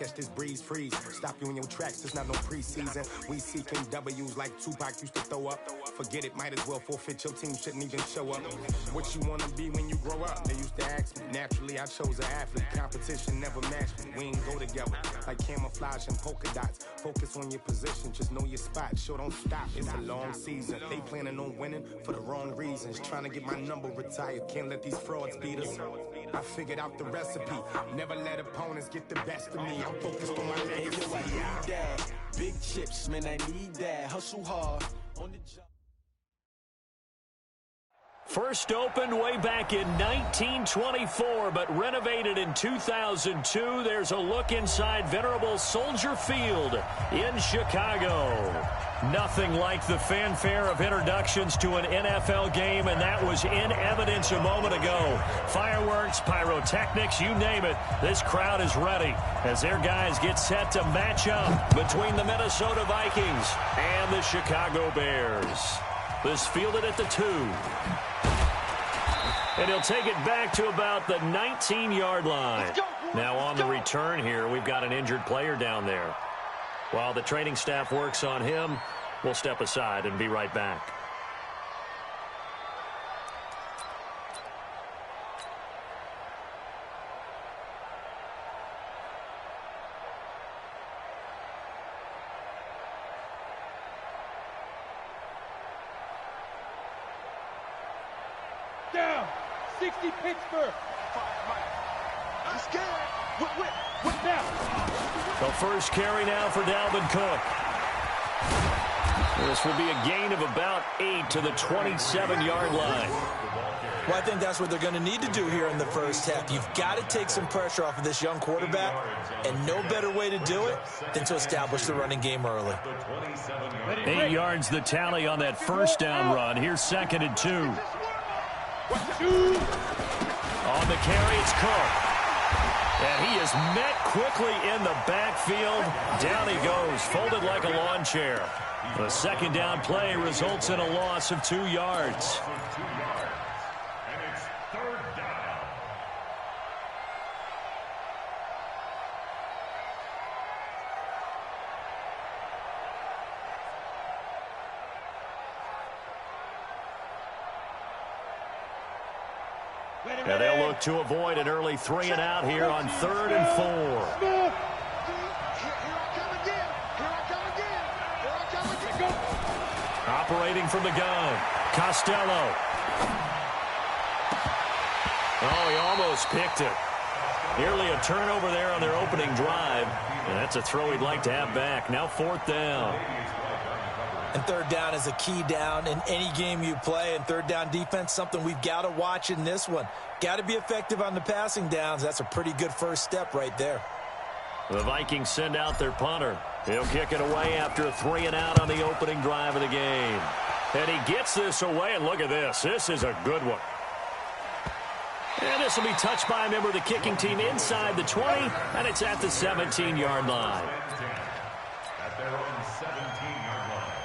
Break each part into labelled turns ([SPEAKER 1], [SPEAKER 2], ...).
[SPEAKER 1] Catch this breeze, freeze. Stop you in your tracks, there's not no preseason. We seeking W's like Tupac used to throw up. Forget it, might as well forfeit. Your team shouldn't even show up. What you wanna be when you grow up? They used to ask me. Naturally, I chose an athlete. Competition never matched me. We ain't go together like camouflage and polka dots. Focus on your position, just know your spot. Sure, don't stop, it's a long season. They planning on winning for the wrong reasons. Trying to get my number retired. Can't let these frauds beat us. I figured out the recipe. Never let opponents get the best of me. I'm focused on my legacy.
[SPEAKER 2] I need that. Big chips, man, I need that. Hustle hard on the job.
[SPEAKER 3] First opened way back in 1924, but renovated in 2002. There's a look inside venerable Soldier Field in Chicago. Nothing like the fanfare of introductions to an NFL game, and that was in evidence a moment ago. Fireworks, pyrotechnics, you name it. This crowd is ready as their guys get set to match up between the Minnesota Vikings and the Chicago Bears. This fielded at the 2. And he'll take it back to about the 19-yard line. Now on the return here, we've got an injured player down there. While the training staff works on him, we'll step aside and be right back.
[SPEAKER 4] Down, 60 Pittsburgh. I'm scared. What now?
[SPEAKER 3] The first carry now for Dalvin Cook. This will be a gain of about 8 to the 27-yard line.
[SPEAKER 2] Well, I think that's what they're going to need to do here in the first half. You've got to take some pressure off of this young quarterback, and no better way to do it than to establish the running game early.
[SPEAKER 3] 8 yards the tally on that first down run. Here's 2nd and 2. On the carry, it's Cook. And he is met quickly in the backfield. Down he goes, folded like a lawn chair. The second down play results in a loss of 2 yards.
[SPEAKER 5] And it's 3rd down.
[SPEAKER 3] And they'll look to avoid an early 3 and out here on 3rd and 4. Operating from the gun, Costello. Oh, he almost picked it. Nearly a turnover there on their opening drive. And that's a throw he'd like to have back. Now 4th down.
[SPEAKER 2] And 3rd down is a key down in any game you play. And 3rd down defense, something we've got to watch in this one. Got to be effective on the passing downs. That's a pretty good first step right there.
[SPEAKER 3] The Vikings send out their punter. He'll kick it away after a 3 and out on the opening drive of the game. And he gets this away, and look at this. This is a good one. And this will be touched by a member of the kicking team inside the 20, and it's at the 17-yard line.
[SPEAKER 5] At their own 17-yard line.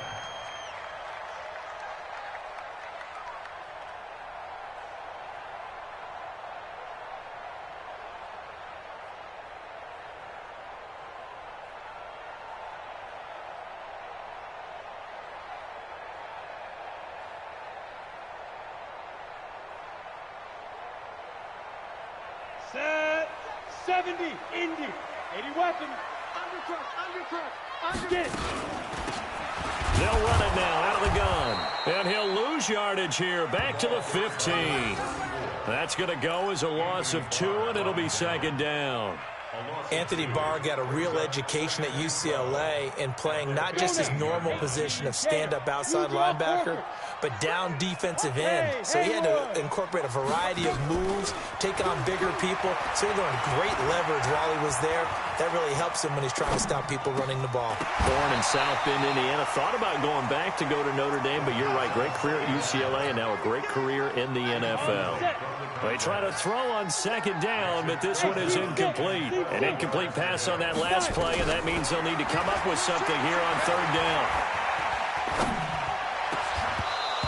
[SPEAKER 4] Set, 70, Indy, 80 weapons, undercut, get.
[SPEAKER 3] They'll run it now out of the gun. And he'll lose yardage here, back to the 15. That's going to go as a loss of 2, and it'll be 2nd down.
[SPEAKER 2] Anthony Barr got a real education at UCLA in playing not just his normal position of stand-up outside linebacker, but down defensive end. So he had to incorporate a variety of moves, take on bigger people. So he learned great leverage while he was there. That really helps him when he's trying to stop people running the ball.
[SPEAKER 3] Born in South Bend, Indiana. Thought about going back to go to Notre Dame, but you're right. Great career at UCLA and now a great career in the NFL. They try to throw on 2nd down, but this one is incomplete. An incomplete pass on that last play, and that means they'll need to come up with something here on 3rd down.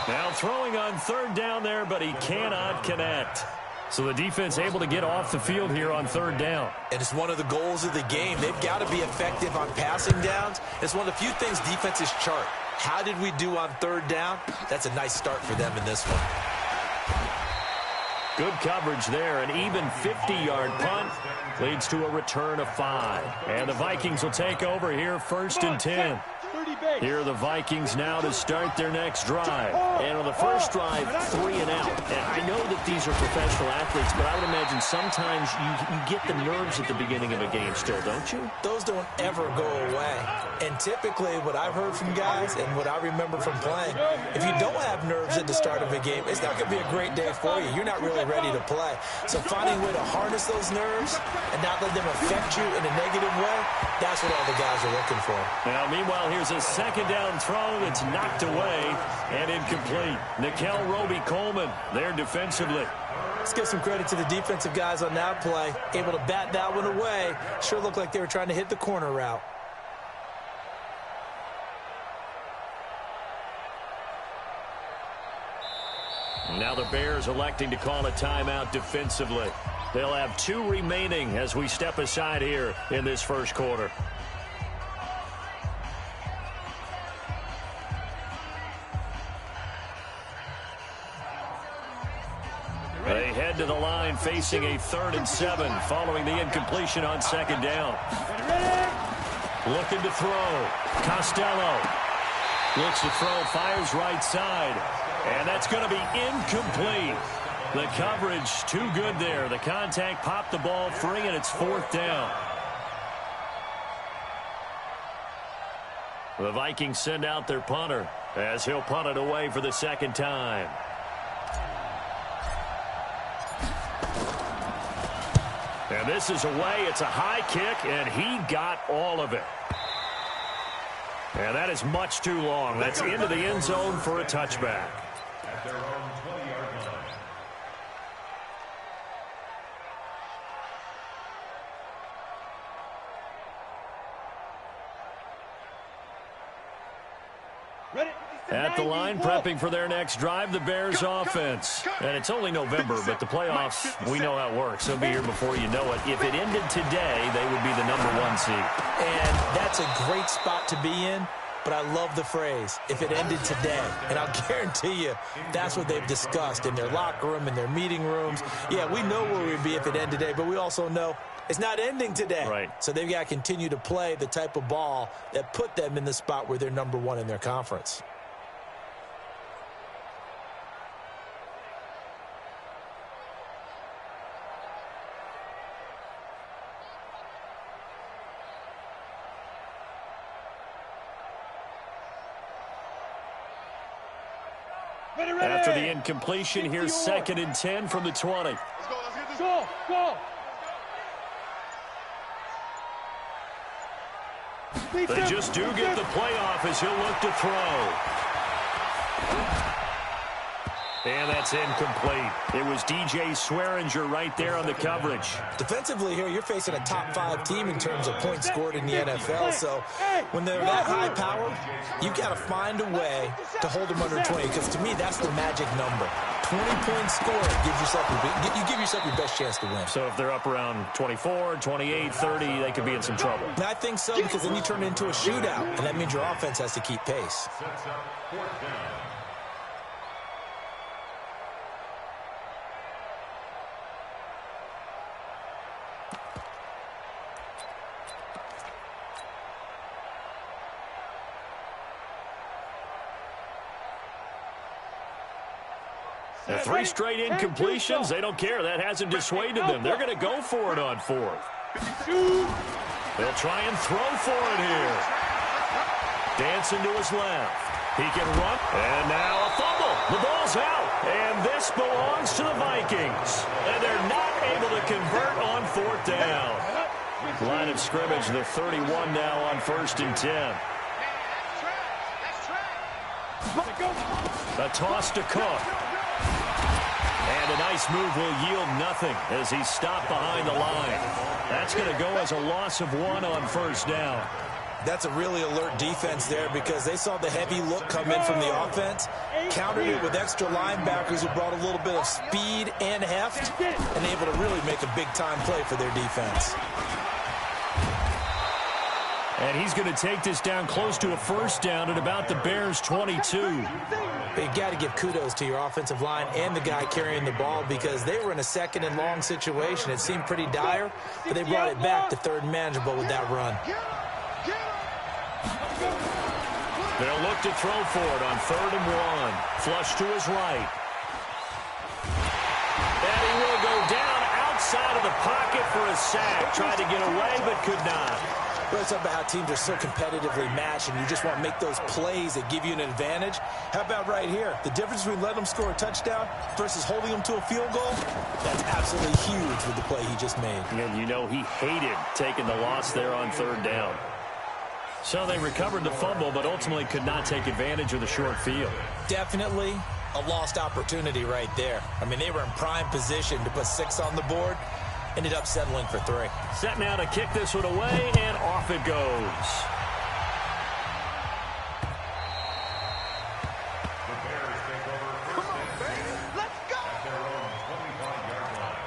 [SPEAKER 3] Now throwing on 3rd down there, but he cannot connect. So the defense able to get off the field here on third down.
[SPEAKER 2] And it's one of the goals of the game. They've got to be effective on passing downs. It's one of the few things defenses chart. How did we do on third down? That's a nice start for them in this one.
[SPEAKER 3] Good coverage there. An even 50-yard punt leads to a return of 5. And the Vikings will take over here 1st and 10. Here are the Vikings now to start their next drive. And on the first drive, 3 and out. And I know that these are professional athletes, but I would imagine sometimes you get the nerves at the beginning of a game still, don't you?
[SPEAKER 2] Those don't ever go away. And typically what I've heard from guys and what I remember from playing, if you don't have nerves at the start of a game, it's not going to be a great day for you. You're not really ready to play. So finding a way to harness those nerves and not let them affect you in a negative way, that's what all the guys are looking for.
[SPEAKER 3] Now, meanwhile, here's a second down throw that's knocked away and incomplete. Nikel Roby-Coleman there defensively.
[SPEAKER 2] Let's give some credit to the defensive guys on that play. Able to bat that one away. Sure looked like they were trying to hit the corner route.
[SPEAKER 3] Now the Bears electing to call a timeout defensively. They'll have 2 remaining as we step aside here in this first quarter. They head to the line facing a 3rd and 7 following the incompletion on 2nd down. Looking to throw. Costello looks to throw, fires right side. And that's going to be incomplete. The coverage too good there. The contact popped the ball free, and it's 4th down. The Vikings send out their punter as he'll punt it away for the 2nd time. And this is away. It's a high kick, and he got all of it. And that is much too long. That's into the end zone for a touchback.
[SPEAKER 5] At their own 20-yard line.
[SPEAKER 3] At the line, prepping for their next drive, the Bears offense. And it's only November, but the playoffs, we know how it works. They'll be here before you know it. If it ended today, they would be the #1 seed.
[SPEAKER 2] And that's a great spot to be in, but I love the phrase, if it ended today. And I'll guarantee you, that's what they've discussed in their locker room, in their meeting rooms. Yeah, we know where we'd be if it ended today, but we also know it's not ending today.
[SPEAKER 3] Right.
[SPEAKER 2] So they've got to continue to play the type of ball that put them in the spot where they're #1 in their conference.
[SPEAKER 3] After the incompletion, here's 2nd and 10 from the 20.
[SPEAKER 4] Let's go.
[SPEAKER 3] They just do get the playoff as he'll look to throw. And that's incomplete. It was DJ Swearinger right there on the coverage.
[SPEAKER 2] Defensively here, you're facing a top 5 team in terms of points scored in the NFL. So when they're that high powered, you've got to find a way to hold them under 20. Because to me, that's the magic number. 20 points scored gives yourself you give yourself your best chance to win.
[SPEAKER 3] So if they're up around 24, 28, 30, they could be in some trouble.
[SPEAKER 2] And I think so, because then you turn it into a shootout. And that means your offense has to keep pace.
[SPEAKER 5] Sets up 4th down.
[SPEAKER 3] And 3 straight incompletions, they don't care. That hasn't dissuaded them. They're going to go for it on 4th. They'll try and throw for it here. Dancing to his left. He can run. And now a fumble. The ball's out. And this belongs to the Vikings. And they're not able to convert on 4th down. Line of scrimmage, the 31 now on 1st and 10. A toss to Cook. And a nice move will yield nothing as he's stopped behind the line. That's going to go as a loss of 1 on 1st down.
[SPEAKER 2] That's a really alert defense there because they saw the heavy look come in from the offense, countered it with extra linebackers who brought a little bit of speed and heft, and able to really make a big-time play for their defense.
[SPEAKER 3] And he's going to take this down close to a first down at about the Bears' 22.
[SPEAKER 2] But you got to give kudos to your offensive line and the guy carrying the ball because they were in a second and long situation. It seemed pretty dire, but they brought it back to third and manageable with that run.
[SPEAKER 3] They'll look to throw for it on 3rd and 1. Flush to his right. And he will go down outside of the pocket for a sack. Tried to get away, but could not.
[SPEAKER 2] We're talking about how teams are so competitively matched, and you just want to make those plays that give you an advantage. How about right here? The difference between letting them score a touchdown versus holding them to a field goal, that's absolutely huge with the play he just made.
[SPEAKER 3] And you know he hated taking the loss there on 3rd down. So they recovered the fumble, but ultimately could not take advantage of the short field.
[SPEAKER 2] Definitely a lost opportunity right there. I mean, they were in prime position to put 6 on the board. Ended up settling for 3.
[SPEAKER 3] Set now to kick this one away, and off it goes.
[SPEAKER 5] The Bears take over. Come on, baby. Let's go. At their own 25-yard line.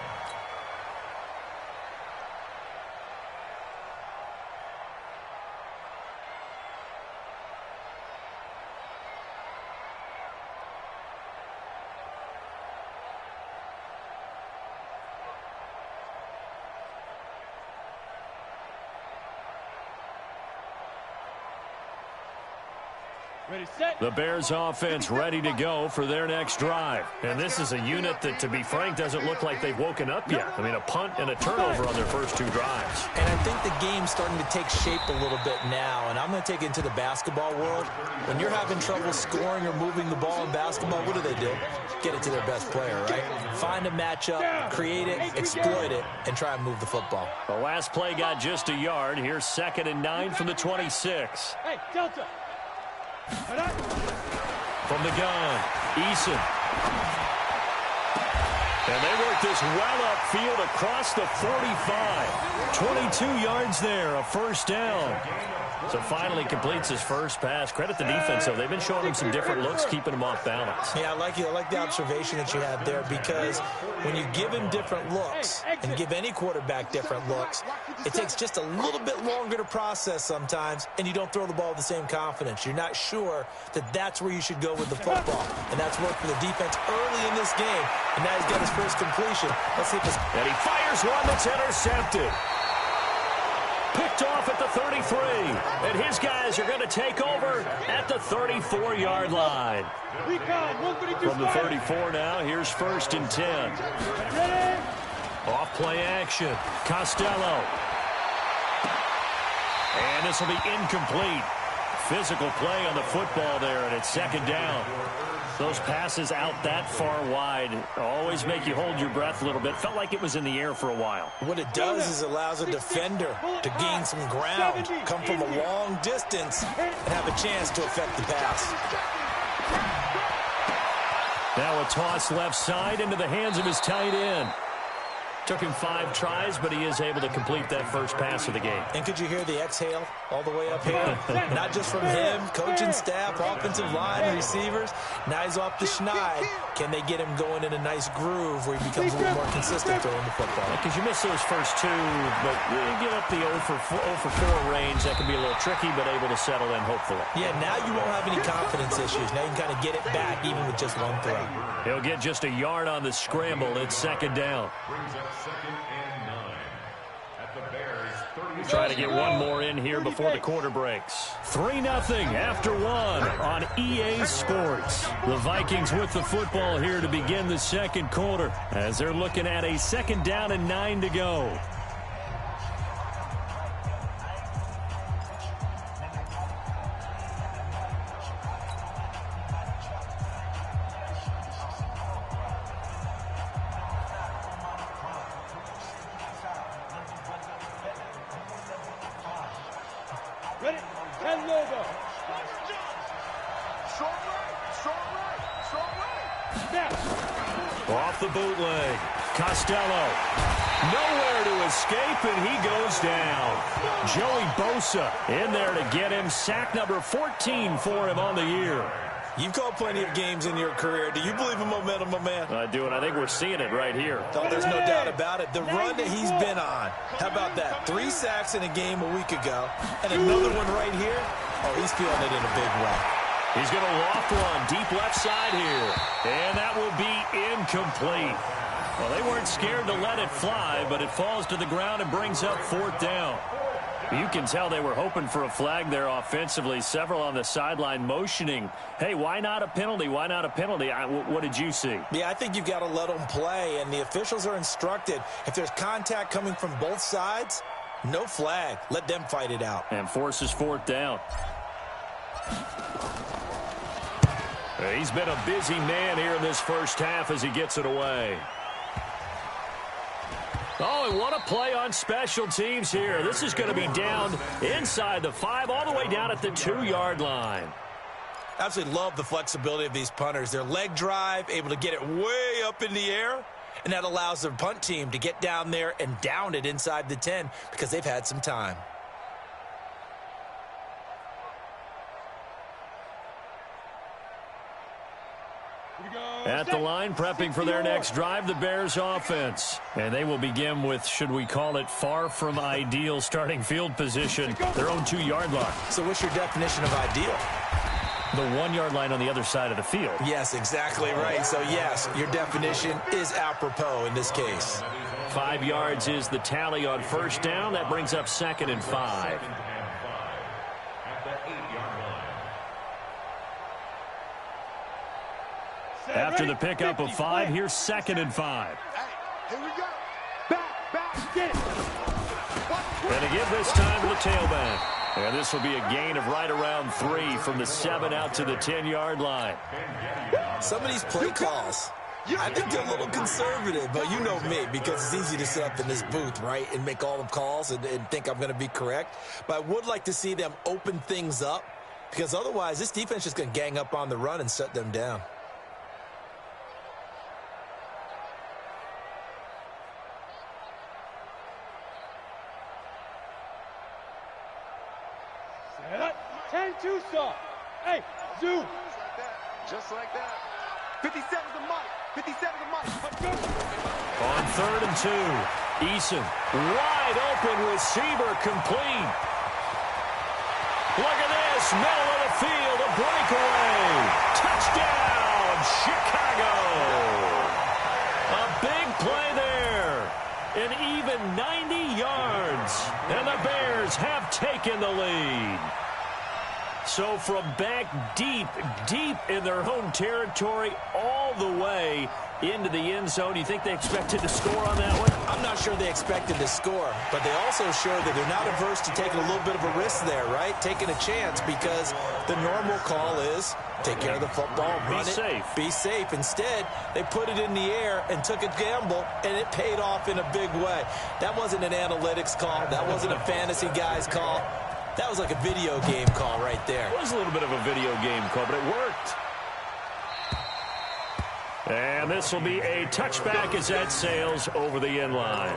[SPEAKER 4] Ready, set.
[SPEAKER 3] The Bears offense ready to go for their next drive. And this is a unit that, to be frank, doesn't look like they've woken up yet. I mean, a punt and a turnover on their first 2 drives.
[SPEAKER 2] And I think the game's starting to take shape a little bit now. And I'm going to take it into the basketball world. When you're having trouble scoring or moving the ball in basketball, what do? Get it to their best player, right? Find a matchup, create it, exploit it, and try and move the football.
[SPEAKER 3] The last play got just a yard. Here's 2nd and 9 from the 26.
[SPEAKER 4] Hey, Delta.
[SPEAKER 3] From the gun, Eason. And they work this well upfield across the 45. 22 yards there, a first down. So finally completes his first pass. Credit the defense, though. They've been showing him some different looks, keeping him off balance.
[SPEAKER 2] Yeah, I like the observation that you had there because when you give him different looks and give any quarterback different looks, it takes just a little bit longer to process sometimes, and you don't throw the ball with the same confidence. You're not sure that that's where you should go with the football, and that's worked for the defense early in this game, and now he's got his first completion. Let's see if it's...
[SPEAKER 3] And he fires one that's intercepted. Picked off at the 33, and his guys are going to take over at the 34-yard line. From the 34 now, here's 1st and 10. Off play action, Costello. And this will be incomplete. Physical play on the football there, and it's 2nd down. Those passes out that far wide always make you hold your breath a little bit. Felt like it was in the air for a while.
[SPEAKER 2] What it does is it allows a defender to gain some ground, come from a long distance, and have a chance to affect the pass.
[SPEAKER 3] Now a toss left side into the hands of his tight end. Took him 5 tries, but he is able to complete that first pass of the game.
[SPEAKER 2] And could you hear the exhale all the way up here? Not just from him, coaching staff, offensive line, receivers. Now he's off the schneid. Can they get him going in a nice groove where he becomes a little more consistent throwing the football?
[SPEAKER 3] Because you miss those first 2, but you get up the 0 for 4 range. That can be a little tricky, but able to settle in, hopefully.
[SPEAKER 2] Yeah, now you won't have any confidence issues. Now you can kind of get it back, even with just 1 throw.
[SPEAKER 3] He'll get just a yard on the scramble. It's 2nd down.
[SPEAKER 5] Brings up 2nd and 9 at the Bears' 30.
[SPEAKER 3] Try to get one more in here before the quarter breaks. 3-0 after 1 on EA Sports. The Vikings with the football here to begin the 2nd quarter as they're looking at a 2nd down and 9 to go.
[SPEAKER 4] Ready? 10 logo.
[SPEAKER 3] Off the bootleg. Costello. Nowhere to escape, and he goes down. Joey Bosa in there to get him. Sack number 14 for him on the year.
[SPEAKER 2] You've called plenty of games in your career. Do you believe in momentum, my man?
[SPEAKER 3] I do, and I think we're seeing it right here.
[SPEAKER 2] Oh, there's no doubt about it. The run that he's been on. How about that? 3 sacks in a game a week ago, and another one right here. Oh, he's feeling it in a big way.
[SPEAKER 3] He's going to loft one deep left side here, and that will be incomplete. Well, they weren't scared to let it fly, but it falls to the ground and brings up 4th down. You can tell they were hoping for a flag there offensively. Several on the sideline motioning, hey, why not a penalty? Why not a penalty? What did you see?
[SPEAKER 2] Yeah, I think you've got to let them play, and the officials are instructed. If there's contact coming from both sides, no flag. Let them fight it out.
[SPEAKER 3] And forces 4th down. He's been a busy man here in this first half as he gets it away. Oh, and what a play on special teams here. This is going to be down inside the 5, all the way down at the 2-yard line.
[SPEAKER 2] Absolutely love the flexibility of these punters. Their leg drive, able to get it way up in the air, and that allows their punt team to get down there and down it inside the 10 because they've had some time.
[SPEAKER 3] At the line, prepping for their next drive, the Bears offense. And they will begin with, should we call it, far from ideal starting field position, their own 2-yard line.
[SPEAKER 2] So what's your definition of ideal?
[SPEAKER 3] The 1-yard line on the other side of the field.
[SPEAKER 2] Yes, exactly right. So, yes, your definition is apropos in this case.
[SPEAKER 3] 5 yards is the tally on first down. That brings up 2nd and 5. After the pickup of 5, here's 2nd and 5.
[SPEAKER 4] Here we go. Back, get it.
[SPEAKER 3] And again this time to the tailback. And this will be a gain of right around 3 from the 7 out to the 10-yard line.
[SPEAKER 2] Some of these play calls, I think they're a little conservative, but you know me, because it's easy to sit up in this booth, right, and make all the calls and think I'm going to be correct. But I would like to see them open things up, because otherwise this defense is going to gang up on the run and shut them down.
[SPEAKER 4] Set up. 10-2 saw. Hey, zoom.
[SPEAKER 6] Just like that. 57's the mark. 57's the mark.
[SPEAKER 3] On 3rd and 2, Eason wide open, receiver complete. Look at this, middle of the field, a breakaway. Touchdown, Chicago. A big play there. An even 90 yards. And the Bears have taken the lead. So from back deep in their home territory, all the way into the end zone, you think they expected to score on that one?
[SPEAKER 2] I'm not sure they expected to score, but they also showed that they're not averse to taking a little bit of a risk there, right? Taking a chance, because the normal call is take care of the football, run it, be safe. Instead, they put it in the air and took a gamble, and it paid off in a big way. That wasn't an analytics call. That wasn't a fantasy guy's call. That was like a video game call right there.
[SPEAKER 3] It was a little bit of a video game call, but it worked. And this will be a touchback as that sails over the end line.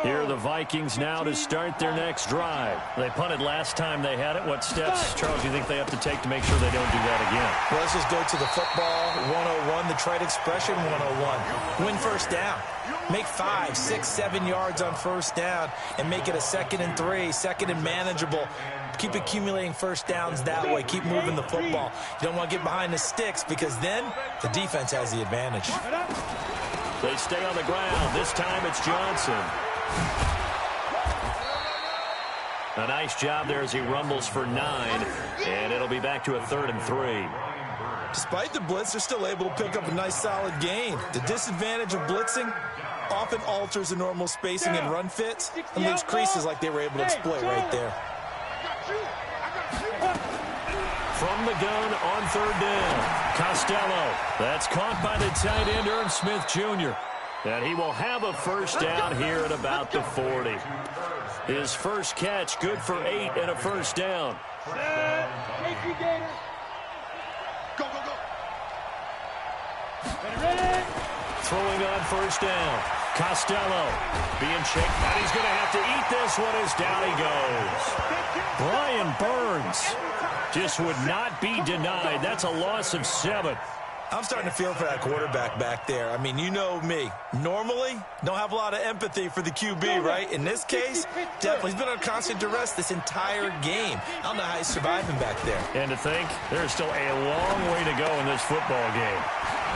[SPEAKER 3] Here are the Vikings now to start their next drive. They punted last time they had it. What steps, Charles, do you think they have to take to make sure they don't do that again?
[SPEAKER 2] Well, let's just go to the football 101, the trite expression 101. Win first down. Make 5, 6, 7 yards on first down and make it a 2nd and 3, 2nd and manageable. Keep accumulating first downs that way. Keep moving the football. You don't want to get behind the sticks, because then the defense has the advantage.
[SPEAKER 3] They stay on the ground. This time it's Johnson. A nice job there as he rumbles for 9, and it'll be back to a 3rd and 3.
[SPEAKER 2] Despite the blitz, they're still able to pick up a nice solid gain. The disadvantage of blitzing often alters the normal spacing and run fits and leaves creases like they were able to exploit right there.
[SPEAKER 3] From the gun on 3rd down, Costello. That's caught by the tight end, Irv Smith Jr. And he will have a first down here at about the 40. His first catch, good for 8 and a first down.
[SPEAKER 4] Take you, Gator.
[SPEAKER 6] Go, go, go.
[SPEAKER 4] Ready?
[SPEAKER 3] Throwing on first down. Costello being checked, and he's going to have to eat this one as down he goes. Brian Burns just would not be denied. That's a loss of 7.
[SPEAKER 2] I'm starting to feel for that quarterback back there. I mean, you know me. Normally, don't have a lot of empathy for the QB, right? In this case, definitely. He's been under constant duress this entire game. I don't know how he's surviving back there.
[SPEAKER 3] And to think, there's still a long way to go in this football game.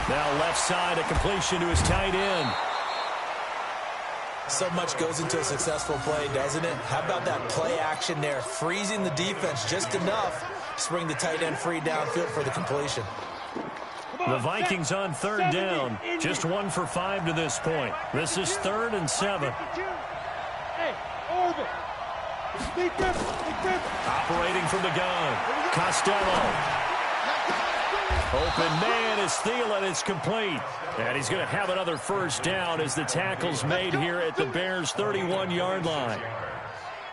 [SPEAKER 3] Now left side, a completion to his tight end.
[SPEAKER 2] So much goes into a successful play, doesn't it? How about that play action there? Freezing the defense just enough to bring the tight end free downfield for the completion.
[SPEAKER 3] The Vikings on third down. Just 1 for 5 to this point. This is 3rd and 7.
[SPEAKER 4] Hey, orbit.
[SPEAKER 3] Operating from the gun. Costello. Open man is Thielen. It's complete. And he's going to have another first down as the tackle's made here at the Bears' 31-yard line.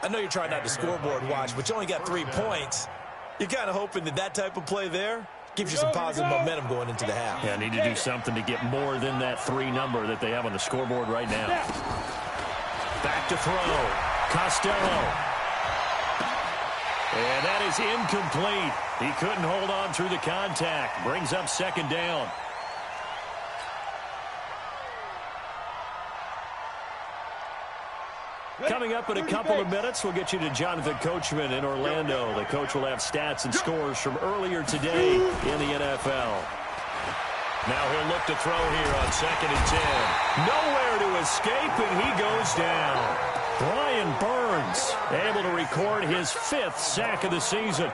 [SPEAKER 2] I know you're trying not to scoreboard watch, but you only got 3 points. You're kind of hoping that type of play there gives you some positive momentum going into the half.
[SPEAKER 3] Yeah, need to do something to get more than that 3 number that they have on the scoreboard right now. Back to throw. Costello. And that is incomplete. He couldn't hold on through the contact. Brings up 2nd down. Coming up in a couple of minutes, we'll get you to Jonathan Coachman in Orlando. The coach will have stats and scores from earlier today in the NFL. Now he'll look to throw here on 2nd and 10. Nowhere to escape, and he goes down. Brian Burns able to record his 5th sack of the season.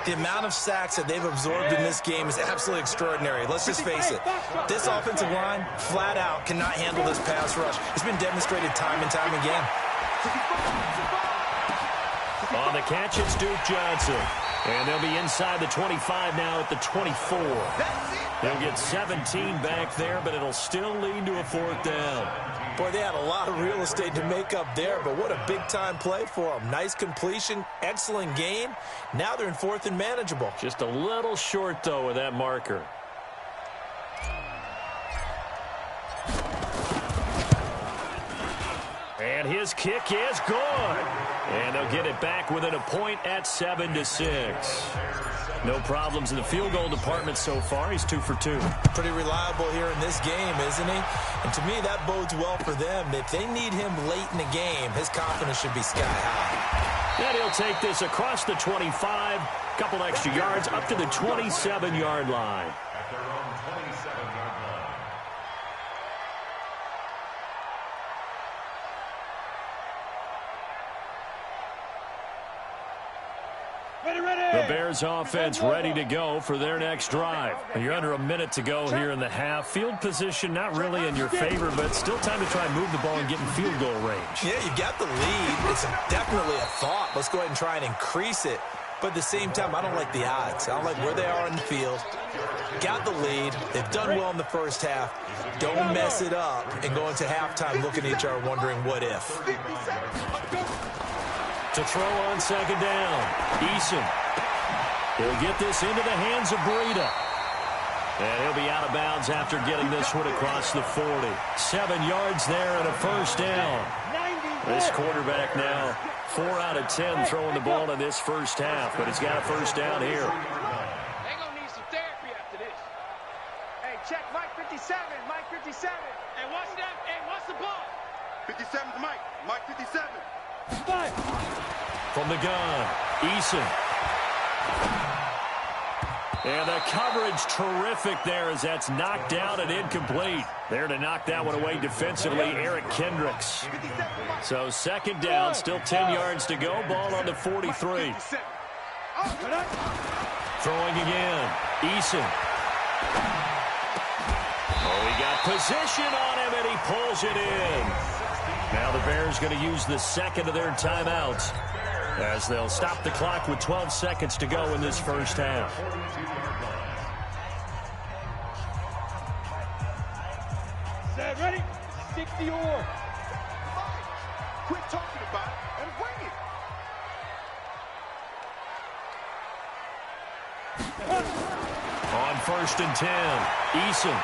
[SPEAKER 2] The amount of sacks that they've absorbed in this game is absolutely extraordinary. Let's just face it. This offensive line, flat out, cannot handle this pass rush. It's been demonstrated time and time again.
[SPEAKER 3] On the catch, it's Duke Johnson. And they'll be inside the 25 now at the 24. They'll get 17 back there, but it'll still lead to a 4th down.
[SPEAKER 2] Boy, they had a lot of real estate to make up there, but what a big-time play for them. Nice completion, excellent game. Now they're in 4th and manageable.
[SPEAKER 3] Just a little short, though, with that marker. And his kick is good. And they'll get it back within a point at 7-6. No problems in the field goal department so far. He's 2 for 2.
[SPEAKER 2] Pretty reliable here in this game, isn't he? And to me, that bodes well for them. If they need him late in the game, his confidence should be sky high.
[SPEAKER 3] And he'll take this across the 25. Couple extra yards up to the 27-yard line.
[SPEAKER 5] At their own 27-yard line.
[SPEAKER 3] The Bears offense ready to go for their next drive. You're under a minute to go here in the half. Field position not really in your favor, but still time to try and move the ball and get in field goal range.
[SPEAKER 2] Yeah, you got the lead. It's definitely a thought. Let's go ahead and try and increase it. But at the same time, I don't like the odds. I don't like where they are in the field. Got the lead. They've done well in the first half. Don't mess it up and go into halftime looking at each other wondering what if.
[SPEAKER 3] To throw on 2nd down. Eason. He'll get this into the hands of Breida. And he'll be out of bounds after getting this one across the 40. 7 yards there and a first down. This quarterback now 4 out of 10 throwing the ball in this first half, but he's got a first down here.
[SPEAKER 6] They're going to need some therapy after this. Hey, check Mike 57. Mike 57. Hey, watch that. Hey, watch the ball. 57's Mike. Mike 57.
[SPEAKER 3] From the gun, Eason. And the coverage terrific there as that's knocked down and incomplete. There to knock that one away defensively, Eric Kendricks. So 2nd down, still 10 yards to go. Ball on the 43. Throwing again, Eason. Oh, he got position on him and he pulls it in. Now the Bears going to use the 2nd of their timeouts as they'll stop the clock with 12 seconds to go in this first half.
[SPEAKER 4] Set, ready? 60 or.
[SPEAKER 6] Quit talking about it and bring it.
[SPEAKER 3] On 1st and 10, Eason.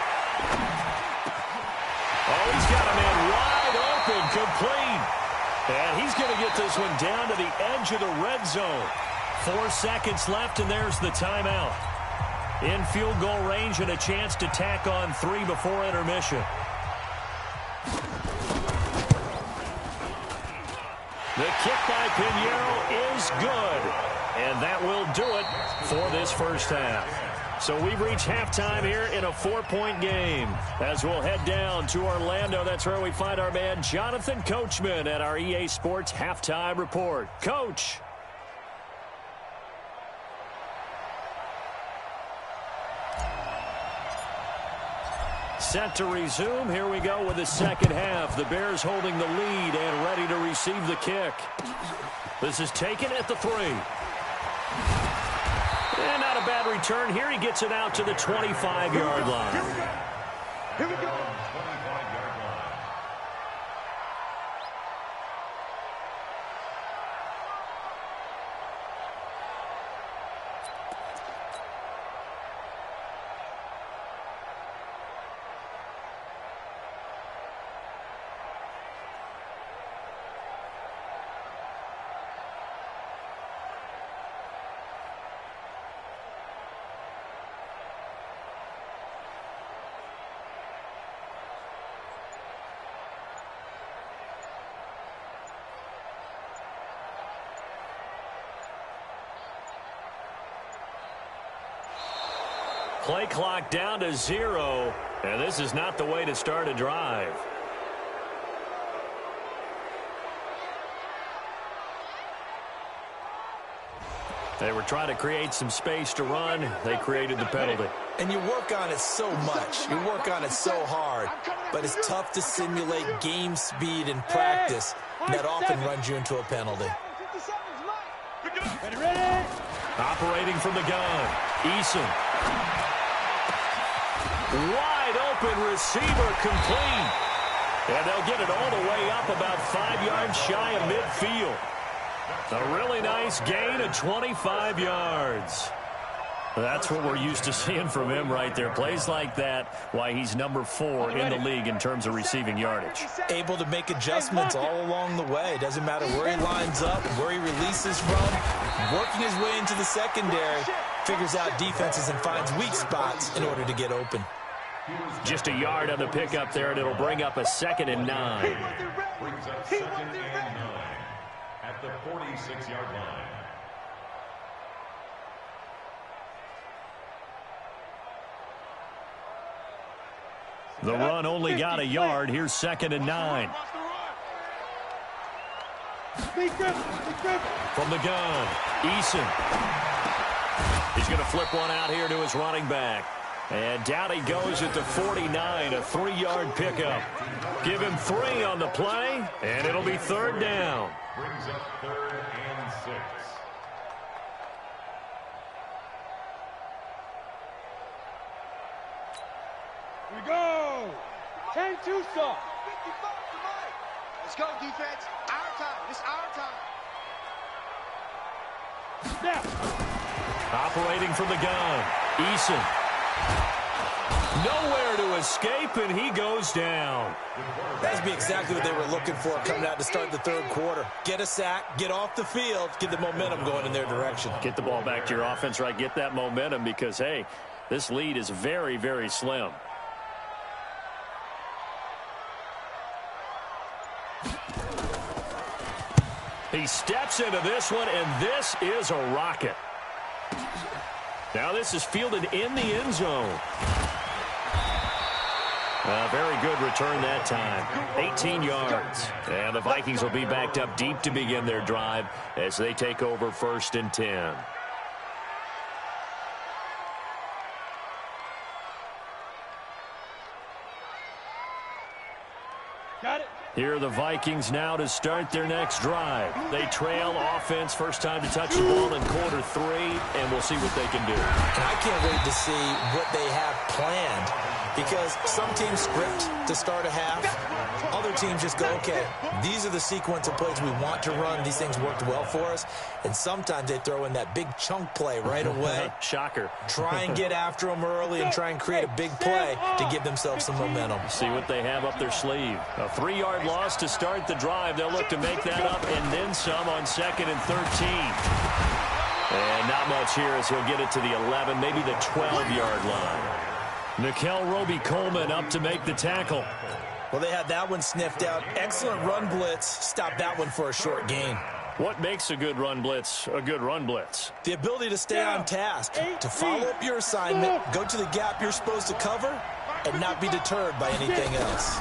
[SPEAKER 3] Oh, he's got a man wide open, complete. And he's going to get this one down to the edge of the red zone. 4 seconds left, and there's the timeout. In field goal range and a chance to tack on 3 before intermission. The kick by Pinheiro is good. And that will do it for this first half. So we've reached halftime here in a 4-point game. As we'll head down to Orlando, that's where we find our man Jonathan Coachman at our EA Sports Halftime Report. Coach. Set to resume. Here we go with the second half. The Bears holding the lead and ready to receive the kick. This is taken at the 3. And not a bad return here. He gets it out to the 25-yard line.
[SPEAKER 5] Here we go. 25-yard line.
[SPEAKER 3] Play clock down to 0, and this is not the way to start a drive. They were trying to create some space to run. They created the penalty.
[SPEAKER 2] And you work on it so much. You work on it so hard. But it's tough to simulate game speed in practice. That often runs you into a penalty.
[SPEAKER 4] Ready?
[SPEAKER 3] Operating from the gun, Eason. Wide open receiver, complete. And they'll get it all the way up about 5 yards shy of midfield. A really nice gain of 25 yards. That's what we're used to seeing from him right there. Plays like that, why he's number 4 in the league in terms of receiving yardage.
[SPEAKER 2] Able to make adjustments all along the way. Doesn't matter where he lines up, where he releases from. Working his way into the secondary, figures out defenses and finds weak spots in order to get open.
[SPEAKER 3] Just a yard on the pickup there, and it'll bring up a 2nd and 9.
[SPEAKER 5] Brings up 2nd and 9 at the 46-yard line.
[SPEAKER 3] The run only got a yard. Here's 2nd and 9. From the gun, Eason. He's going to flip one out here to his running back. And down he goes at the 49, a 3-yard pickup. Give him 3 on the play, and it'll be 3rd down.
[SPEAKER 5] Brings up 3rd and 6.
[SPEAKER 4] Here we go. 10-2 stop.
[SPEAKER 6] Let's go, defense. Our time. It's our time.
[SPEAKER 4] Snap.
[SPEAKER 3] Operating from the gun, Eason. Nowhere to escape, and he goes down.
[SPEAKER 2] That's be exactly what they were looking for coming out to start the 3rd quarter. Get a sack, get off the field, get the momentum going in their direction.
[SPEAKER 3] Get the ball back to your offense, right? Get that momentum because, hey, this lead is very, very slim. He steps into this one, and this is a rocket. Now this is fielded in the end zone. A very good return that time. 18 yards. And the Vikings will be backed up deep to begin their drive as they take over 1st and 10.
[SPEAKER 4] Got it.
[SPEAKER 3] Here are the Vikings now to start their next drive. They trail offense, first time to touch the ball in quarter 3, and we'll see what they can do.
[SPEAKER 2] And I can't wait to see what they have planned Because some teams script to start a half. Other teams just go, okay, these are the sequence of plays we want to run. These things worked well for us. And sometimes they throw in that big chunk play right away.
[SPEAKER 3] Shocker.
[SPEAKER 2] Try and get after them early and try and create a big play to give themselves some momentum.
[SPEAKER 3] See what they have up their sleeve. A 3-yard loss to start the drive. They'll look to make that up and then some on 2nd and 13. And not much here as he'll get it to the 11, maybe the 12-yard line. Nickel Roby-Coleman up to make the tackle.
[SPEAKER 2] Well, they had that one sniffed out. Excellent run blitz. Stop that one for a short gain.
[SPEAKER 3] What makes a good run blitz a good run blitz?
[SPEAKER 2] The ability to stay on task, to follow up your assignment, go to the gap you're supposed to cover, and not be deterred by anything else.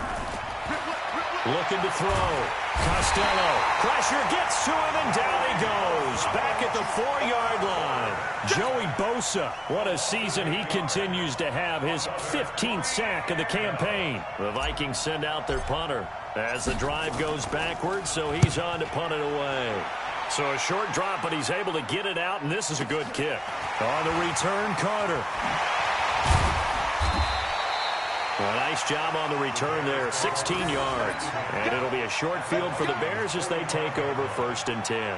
[SPEAKER 3] Looking to throw. Costello. Pressure gets to him, and down he goes. Back at the 4-yard line. Joey Bosa. What a season he continues to have. His 15th sack of the campaign. The Vikings send out their punter as the drive goes backwards, so he's on to punt it away. So a short drop, but he's able to get it out, and this is a good kick. On the return, Carter. A nice job on the return there, 16 yards. And it'll be a short field for the Bears as they take over 1st and 10.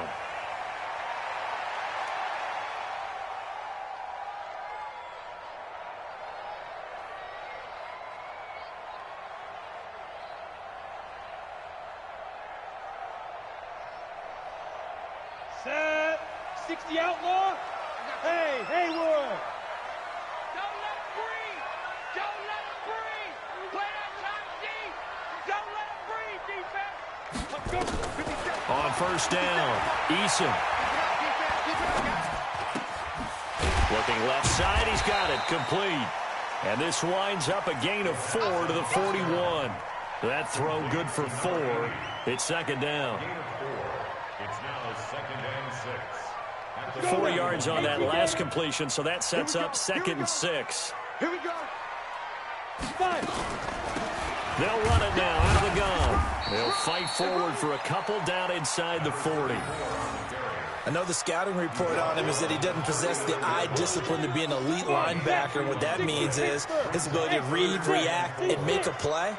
[SPEAKER 4] Set. 60 outlaw. Hey, Haywood.
[SPEAKER 6] Don't let him breathe. Don't let him breathe. Play that time deep. Don't let him breathe, defense. Let's go. 57.
[SPEAKER 3] On 1st down, Eason. Looking left side, he's got it, complete. And this winds up a gain of 4 to the 41. That throw good for 4. It's 2nd down.
[SPEAKER 5] It's now 2nd and 6.
[SPEAKER 3] 4 yards on that last completion, so that sets up 2nd and 6.
[SPEAKER 6] Here we go.
[SPEAKER 3] They'll run it now out of the gun. They'll fight forward for a couple down inside the 40.
[SPEAKER 2] I know the scouting report on him is that he doesn't possess the eye discipline to be an elite linebacker. And what that means is his ability to read, react, and make a play.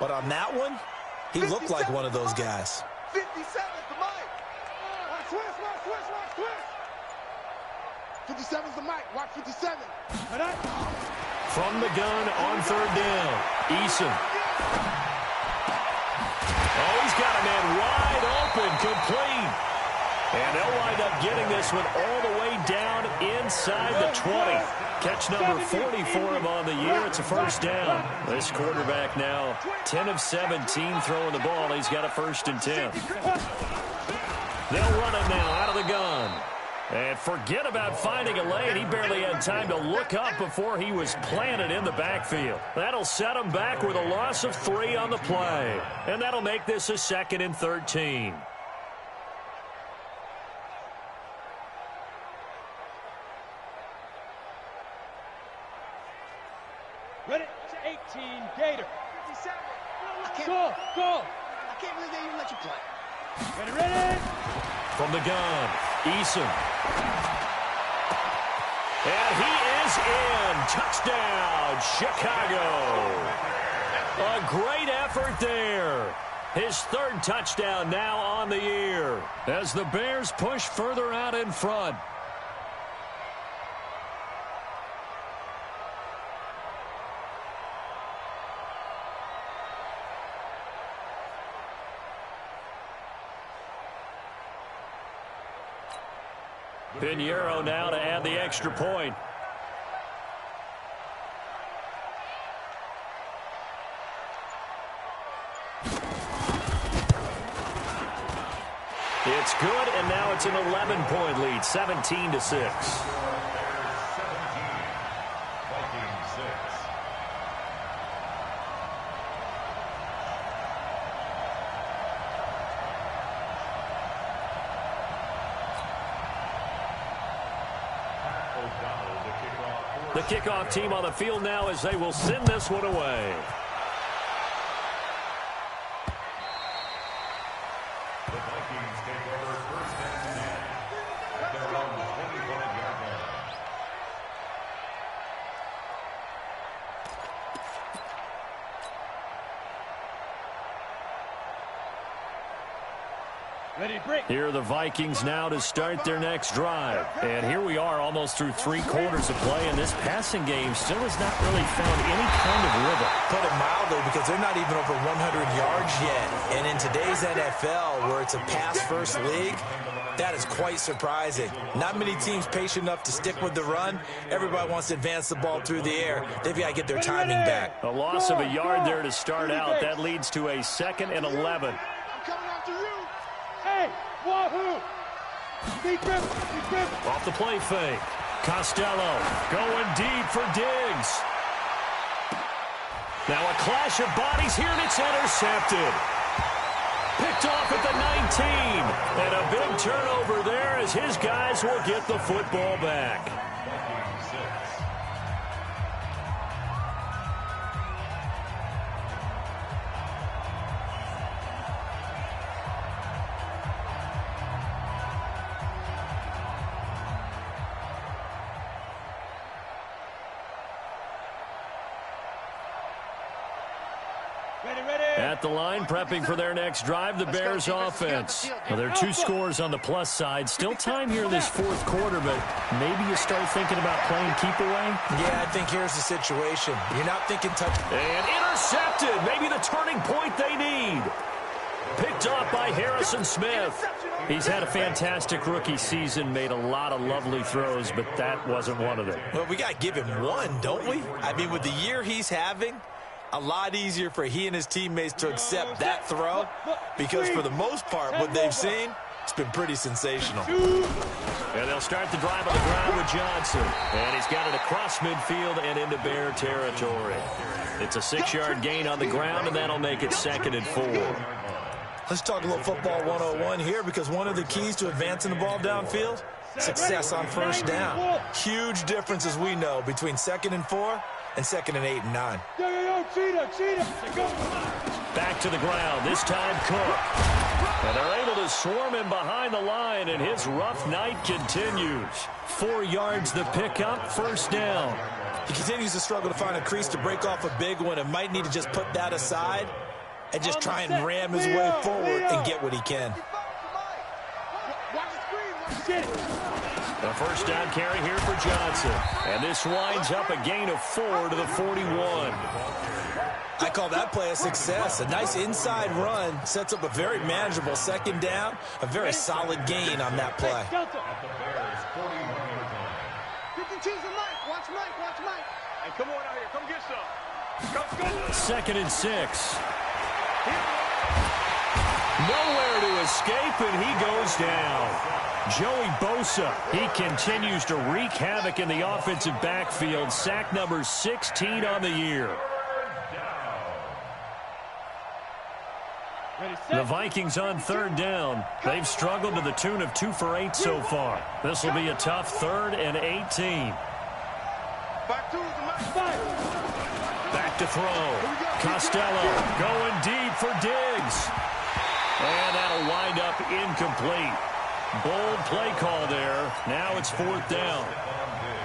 [SPEAKER 2] But on that one, he looked like one of those guys.
[SPEAKER 6] 57's the mic. Watch twist, watch twist, watch twist. 57's the mic. Watch 57.
[SPEAKER 3] From the gun on 3rd down, Eason. Oh, he's got a man wide open, complete. And they'll wind up getting this one all the way down inside the 20. Catch number 40 for him on the year. It's a 1st down. This quarterback now 10 of 17 throwing the ball. He's got a 1st and 10. They'll run it now out of the gun. And forget about finding a lane. He barely had time to look up before he was planted in the backfield. That'll set him back with a loss of 3 on the play. And that'll make this a 2nd and 13.
[SPEAKER 4] Ready to 18, Gator.
[SPEAKER 6] 57.
[SPEAKER 4] Go, go.
[SPEAKER 6] I can't believe they even let you play.
[SPEAKER 4] Ready.
[SPEAKER 3] From the gun, Eason. And he is in. Touchdown, Chicago. A great effort there. His 3rd touchdown now on the year as the Bears push further out in front. Pinheiro now to add the extra point. It's good, and now it's an 11-point lead, 17-6. The kickoff team on the field now as they will send this one away.
[SPEAKER 5] The Vikings take over 1st and 10 at their own 25-yard
[SPEAKER 3] Here are the Vikings now to start their next drive. And here we are almost through 3 quarters of play, and this passing game still has not really found any kind of rhythm.
[SPEAKER 2] Put it mildly, because they're not even over 100 yards yet. And in today's NFL, where it's a pass-first league, that is quite surprising. Not many teams patient enough to stick with the run. Everybody wants to advance the ball through the air. They've got to get their timing back.
[SPEAKER 3] A loss of a yard there to start out. That leads to a 2nd and 11.
[SPEAKER 6] I'm coming after you.
[SPEAKER 4] Hey, wahoo! Deep grip,
[SPEAKER 3] Off the play fake. Costello going deep for Diggs. Now a clash of bodies here, and it's intercepted. Picked off at the 19. And a big turnover there as his guys will get the football back. At the line, prepping for their next drive, the Bears offense. Well, there are 2 scores on the plus side. Still time here in this 4th quarter, but maybe you start thinking about playing keep away?
[SPEAKER 2] Yeah, I think here's the situation. You're not thinking touch.
[SPEAKER 3] And intercepted. Maybe the turning point they need. Picked off by Harrison Smith. He's had a fantastic rookie season, made a lot of lovely throws, but that wasn't one of them.
[SPEAKER 2] Well, we got to give him one, don't we? I mean, with the year he's having, a lot easier for he and his teammates to accept that throw, because for the most part, what they've seen, it's been pretty sensational.
[SPEAKER 3] And they'll start the drive on the ground with Johnson. And he's got it across midfield and into Bear territory. It's a 6-yard gain on the ground, and that'll make it 2nd and 4.
[SPEAKER 2] Let's talk a little football 101 here, because one of the keys to advancing the ball downfield, success on first down. Huge difference, as we know, between 2nd and 4 and 2nd and 8 and 9.
[SPEAKER 4] Yo, cheetah.
[SPEAKER 3] Back to the ground, this time Cook. And they're able to swarm him behind the line, and his rough night continues. 4 yards the pickup, 1st down.
[SPEAKER 2] He continues to struggle to find a crease to break off a big one, and might need to just put that aside and just try and ram his way forward and get what he can.
[SPEAKER 3] A 1st down carry here for Johnson. And this winds up a gain of 4 to the 41.
[SPEAKER 2] I call that play a success. A nice inside run sets up a very manageable 2nd down. A very solid gain on that play.
[SPEAKER 6] Watch Mike. Hey, come on out here. Come get some. Go.
[SPEAKER 3] 2nd and 6. Nowhere to escape, and he goes down. Joey Bosa, he continues to wreak havoc in the offensive backfield. Sack number 16 on the year. The Vikings on 3rd down. They've struggled to the tune of 2 for 8 so far. This will be a tough 3rd and 18. Back to throw. Costello going deep for Diggs. And that'll wind up incomplete. Bold play call there. Now it's 4th down.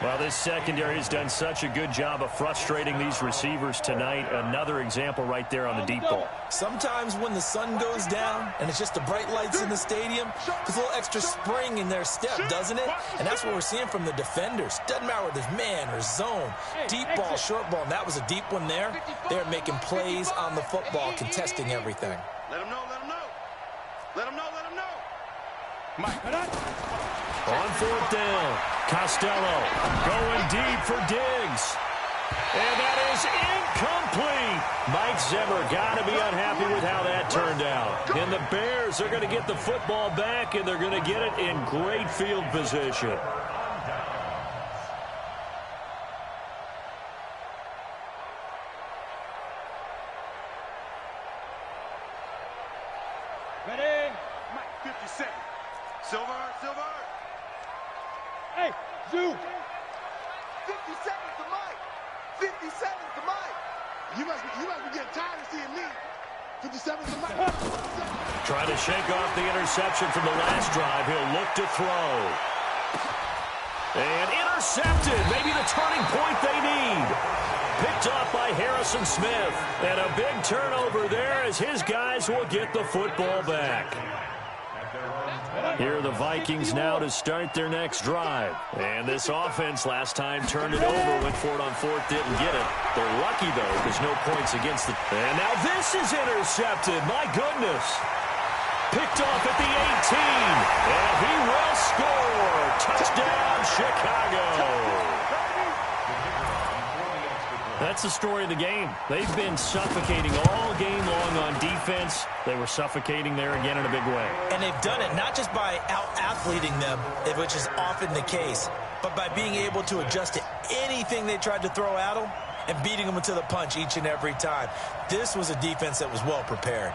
[SPEAKER 3] Well, this secondary has done such a good job of frustrating these receivers tonight. Another example right there on the deep ball.
[SPEAKER 2] Sometimes when the sun goes down and it's just the bright lights in the stadium, there's a little extra spring in their step, doesn't it? And that's what we're seeing from the defenders. Doesn't matter whether there's man or zone. Deep ball, short ball, and that was a deep one there. They're making plays on the football, contesting everything.
[SPEAKER 6] Let him know. Mike.
[SPEAKER 3] On 4th down, Costello going deep for Diggs. And that is incomplete. Mike Zimmer got to be unhappy with how that turned out. And the Bears are going to get the football back, and they're going to get it in great field position.
[SPEAKER 6] Ready? Mike, 50 seconds. Silver.
[SPEAKER 4] Hey, Zoo.
[SPEAKER 6] 50 seconds to Mike. 50 seconds to Mike. You must be getting tired of seeing me. 50 seconds to Mike.
[SPEAKER 3] Trying to shake off the interception from the last drive. He'll look to throw. And intercepted. Maybe the turning point they need. Picked off by Harrison Smith. And a big turnover there as his guys will get the football back. Here are the Vikings now to start their next drive. And this offense last time turned it over, went for it on fourth, didn't get it. They're lucky, though, there's no points against the... And now this is intercepted. My goodness. Picked off at the 18. And he will score. Touchdown, Chicago. That's the story of the game. They've been suffocating all game long on defense. They were suffocating there again in a big way.
[SPEAKER 2] And they've done it not just by out-athleting them, which is often the case, but by being able to adjust to anything they tried to throw at them and beating them to the punch each and every time. This was a defense that was well prepared.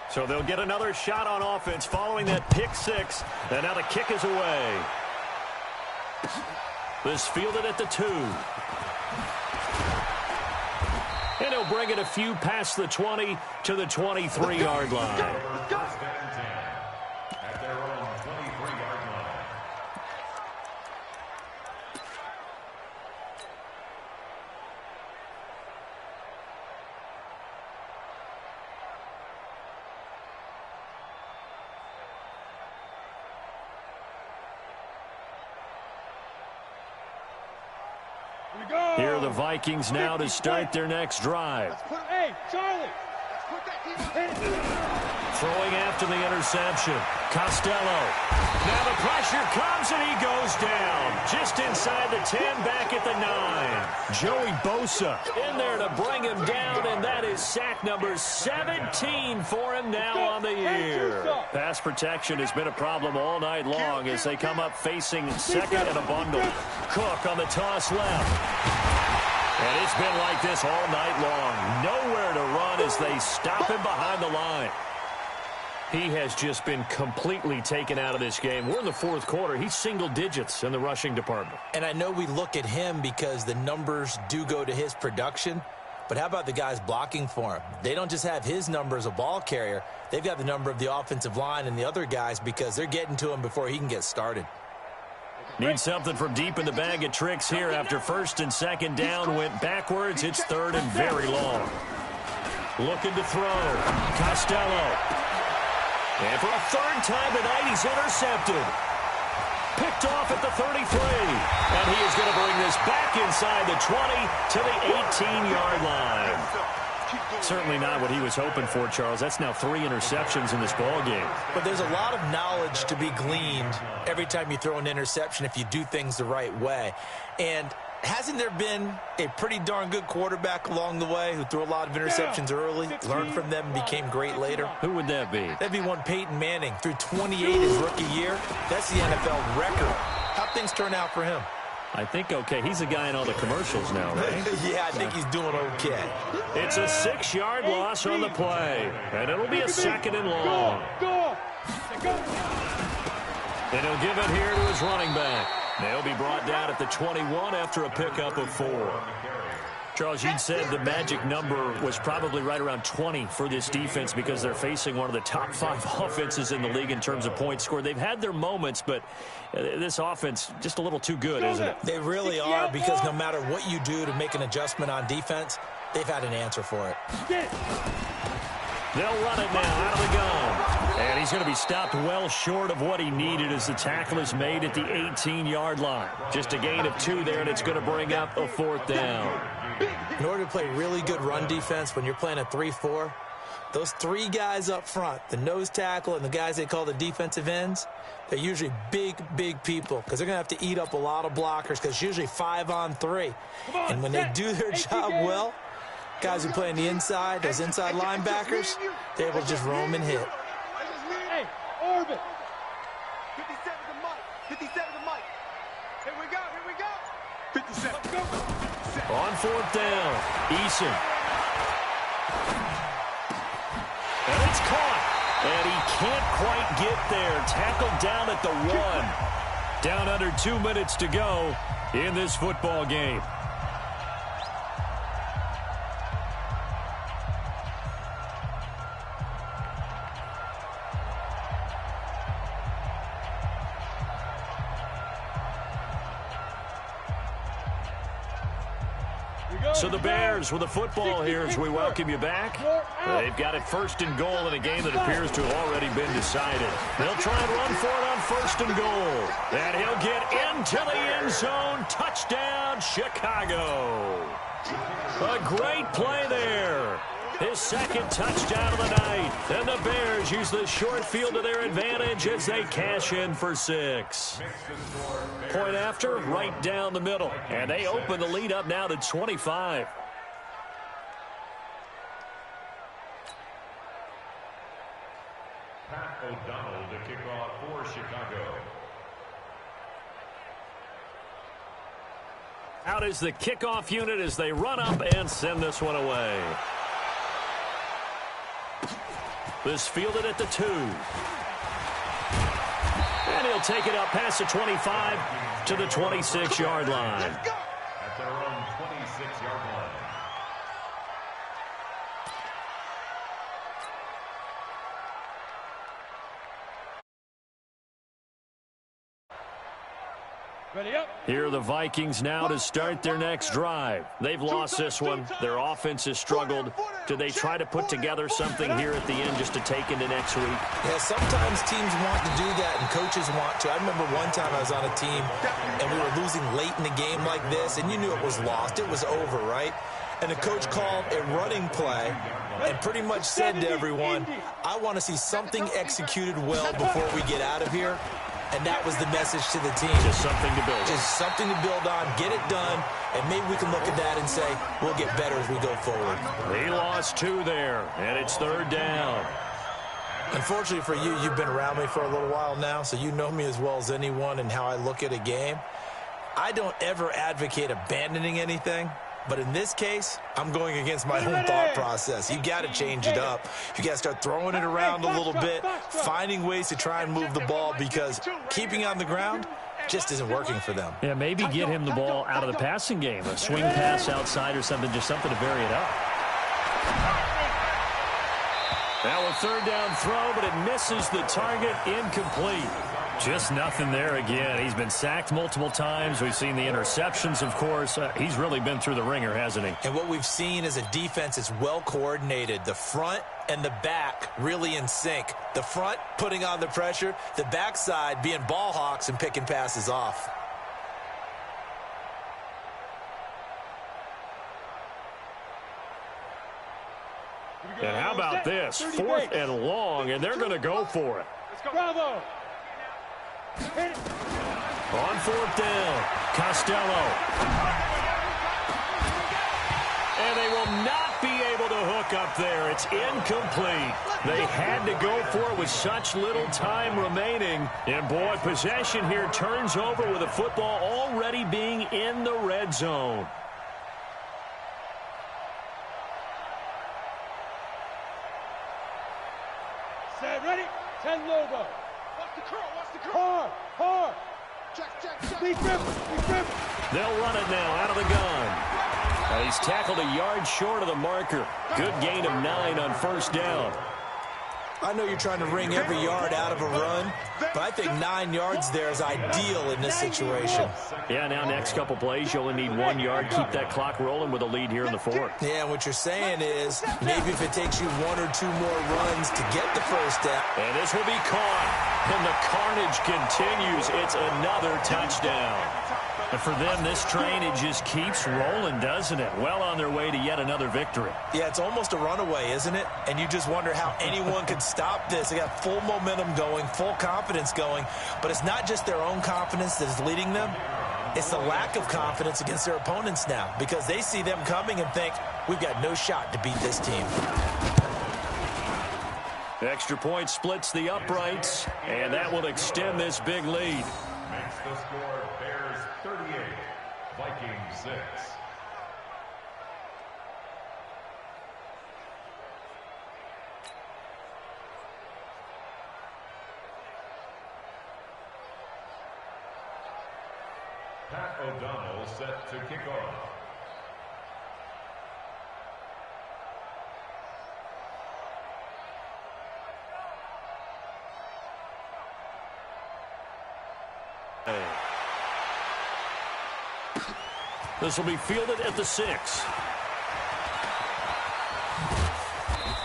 [SPEAKER 3] So they'll get another shot on offense following that pick six. And now the kick is away. This fielded at the 2. And he'll bring it a few past the 20 to the 23-yard line.
[SPEAKER 5] At their own 23-yard line.
[SPEAKER 3] Here are the Vikings now to start their next drive.
[SPEAKER 4] Hey, Charlie.
[SPEAKER 3] Throwing after the interception. Costello. Now the pressure comes and he goes down. Just inside the 10, back at the 9. Joey Bosa in there to bring him down, and that is sack number 17 for him now on the year. Pass protection has been a problem all night long as they come up facing second and a bundle. Cook on the toss left. And it's been like this all night long. Nowhere to run as they stop him behind the line. He has just been completely taken out of this game. We're in the fourth quarter. He's single digits in the rushing department.
[SPEAKER 2] And I know we look at him because the numbers do go to his production. But how about the guys blocking for him? They don't just have his number as a ball carrier. They've got the number of the offensive line and the other guys because they're getting to him before he can get started.
[SPEAKER 3] Need something from deep in the bag of tricks here after first and second down went backwards. It's third and very long. Looking to throw. Costello. And for a third time tonight, he's intercepted. Picked off at the 33. And he is going to bring this back inside the 20 to the 18-yard line. Certainly not what he was hoping for, Charles. That's now 3 interceptions in this ball game.
[SPEAKER 2] But there's a lot of knowledge to be gleaned every time you throw an interception if you do things the right way. And hasn't there been a pretty darn good quarterback along the way who threw a lot of interceptions early, learned from them, and became great later?
[SPEAKER 3] Who would that be?
[SPEAKER 2] That'd be one Peyton Manning. Threw 28 his rookie year. That's the NFL record. How'd things turn out for him?
[SPEAKER 3] I think okay. He's a guy in all the commercials now, right?
[SPEAKER 2] Yeah, I think he's doing okay.
[SPEAKER 3] It's a 6-yard loss on the play. And it'll be a second and long. And he'll give it here to his running back. They'll be brought down at the 21 after a pickup of 4. Charles, you'd said the magic number was probably right around 20 for this defense because they're facing one of the top 5 offenses in the league in terms of points scored. They've had their moments, but this offense just a little too good, isn't it?
[SPEAKER 2] They really are, because no matter what you do to make an adjustment on defense, they've had an answer for it.
[SPEAKER 3] They'll run it now out of the gun. And he's going to be stopped well short of what he needed as the tackle is made at the 18-yard line. Just a gain of 2 there, and it's going to bring up a 4th down.
[SPEAKER 2] In order to play really good run defense when you're playing a 3-4, those 3 guys up front, the nose tackle and the guys they call the defensive ends, they're usually big, big people because they're going to have to eat up a lot of blockers because it's usually 5 on 3. And when they do their job well, guys who play on the inside, those inside linebackers, they're able to just roam and hit.
[SPEAKER 4] Hey, Orbit.
[SPEAKER 6] 57 to Mike. 57 to Mike. Here we go. 57. Let's go.
[SPEAKER 3] On 4th down, Eason. And it's caught. And he can't quite get there. Tackled down at the 1. Down under 2 minutes to go in this football game. So the Bears with the football here as we welcome you back. They've got it 1st and goal in a game that appears to have already been decided. They'll try and run for it on 1st and goal. And he'll get into the end zone. Touchdown, Chicago. A great play there. His 2nd touchdown of the night. And the Bears use the short field to their advantage as they cash in for 6. Point after, right down the middle. And they open the lead up now to 25.
[SPEAKER 5] Pat O'Donnell to kick off for Chicago.
[SPEAKER 3] Out is the kickoff unit as they run up and send this one away. This fielded at the 2. And he'll take it up past the 25 to the 26-yard line.
[SPEAKER 5] At their own 26-yard line.
[SPEAKER 4] Ready up.
[SPEAKER 3] Here are the Vikings now to start their next drive. They've lost this one. Their offense has struggled. Do they try to put together something here at the end just to take into next week?
[SPEAKER 2] Yeah, sometimes teams want to do that and coaches want to. I remember one time I was on a team and we were losing late in the game like this, and you knew it was lost. It was over, right? And the coach called a running play and pretty much said to everyone, I want to see something executed well before we get out of here. And that was the message to the team.
[SPEAKER 3] Just something to build on.
[SPEAKER 2] Just something to build on, get it done, and maybe we can look at that and say, we'll get better as we go forward.
[SPEAKER 3] He lost 2 there, and it's 3rd down.
[SPEAKER 2] Unfortunately for you, you've been around me for a little while now, so you know me as well as anyone and how I look at a game. I don't ever advocate abandoning anything. But in this case, I'm going against my own thought process. You got to change it up. You got to start throwing it around a little bit, finding ways to try and move the ball, because keeping on the ground just isn't working for them.
[SPEAKER 3] Yeah, maybe get him the ball out of the passing game, a swing pass outside or something, just something to vary it up. Now a 3rd down throw, but it misses the target, incomplete. Just nothing there again. He's been sacked multiple times. We've seen the interceptions, of course. He's really been through the ringer, hasn't he?
[SPEAKER 2] And what we've seen is a defense that's well coordinated. The front and the back really in sync. The front putting on the pressure, the backside being ball hawks and picking passes off.
[SPEAKER 3] And how about this? 4th and long, and they're going to go for it.
[SPEAKER 4] Bravo.
[SPEAKER 3] On 4th down, Costello. And they will not be able to hook up there. It's incomplete. They had to go for it with such little time remaining. And, boy, possession here turns over with the football already being in the red zone.
[SPEAKER 4] Set, ready. 10 Lobo.
[SPEAKER 6] Watch the curl, watch the curl.
[SPEAKER 4] Hard.
[SPEAKER 6] Check.
[SPEAKER 4] Be dribble.
[SPEAKER 3] They'll run it now out of the gun. And he's tackled a yard short of the marker. Good gain of 9 on 1st down.
[SPEAKER 2] I know you're trying to wring every yard out of a run, but I think 9 yards there is ideal in this situation.
[SPEAKER 3] Yeah, now next couple plays, you only need 1 yard. Keep that clock rolling with a lead here in the 4th.
[SPEAKER 2] Yeah, and what you're saying is maybe if it takes you 1 or 2 more runs to get the 1st down.
[SPEAKER 3] And this will be caught. And the carnage continues. It's another touchdown. And for them, this train, it just keeps rolling, doesn't it? Well on their way to yet another victory.
[SPEAKER 2] Yeah, it's almost a runaway, isn't it? And you just wonder how anyone could stop this. They got full momentum going, full confidence going. But it's not just their own confidence that is leading them. It's the lack of confidence against their opponents now, because they see them coming and think, we've got no shot to beat this team.
[SPEAKER 3] Extra point splits the uprights, and that will extend this big lead.
[SPEAKER 5] Makes the score Bears 38, Vikings 6. Pat O'Donnell set to kick off.
[SPEAKER 3] This will be fielded at the 6.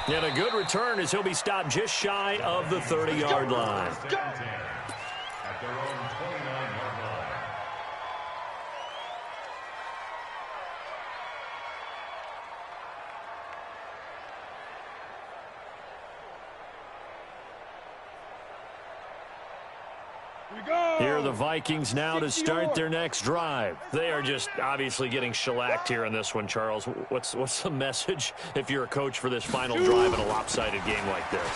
[SPEAKER 3] And a good return as he'll be stopped just shy of the 30-yard line.
[SPEAKER 5] At their own 29-yard line.
[SPEAKER 3] Here are the Vikings now to start their next drive. They are just obviously getting shellacked here in this one, Charles. What's the message if you're a coach for this final drive in a lopsided game like this?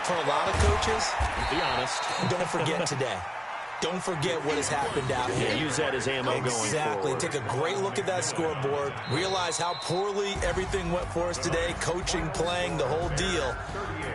[SPEAKER 2] For a lot of coaches,
[SPEAKER 3] be honest,
[SPEAKER 2] don't forget today. Don't forget what has happened out here.
[SPEAKER 3] Use that as ammo going forward.
[SPEAKER 2] Exactly. Take a great look at that scoreboard. Realize how poorly everything went for us today. Coaching, playing, the whole deal.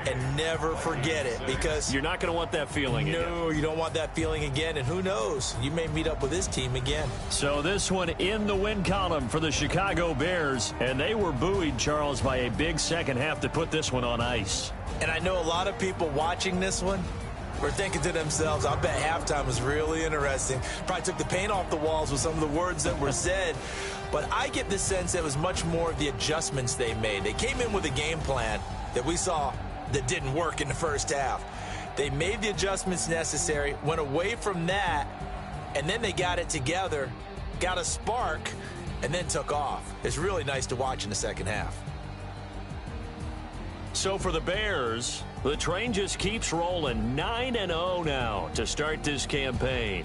[SPEAKER 2] And never forget it, because
[SPEAKER 3] you're not going to want that feeling again.
[SPEAKER 2] No, you don't want that feeling again. And who knows? You may meet up with this team again.
[SPEAKER 3] So this one in the win column for the Chicago Bears. And they were buoyed, Charles, by a big second half to put this one on ice.
[SPEAKER 2] And I know a lot of people watching this one were thinking to themselves, I bet halftime was really interesting. Probably took the paint off the walls with some of the words that were said. But I get the sense that it was much more of the adjustments they made. They came in with a game plan that we saw that didn't work in the first half. They made the adjustments necessary, went away from that, and then they got it together, got a spark, and then took off. It's really nice to watch in the second half.
[SPEAKER 3] So for the Bears, the train just keeps rolling 9-0 now to start this campaign.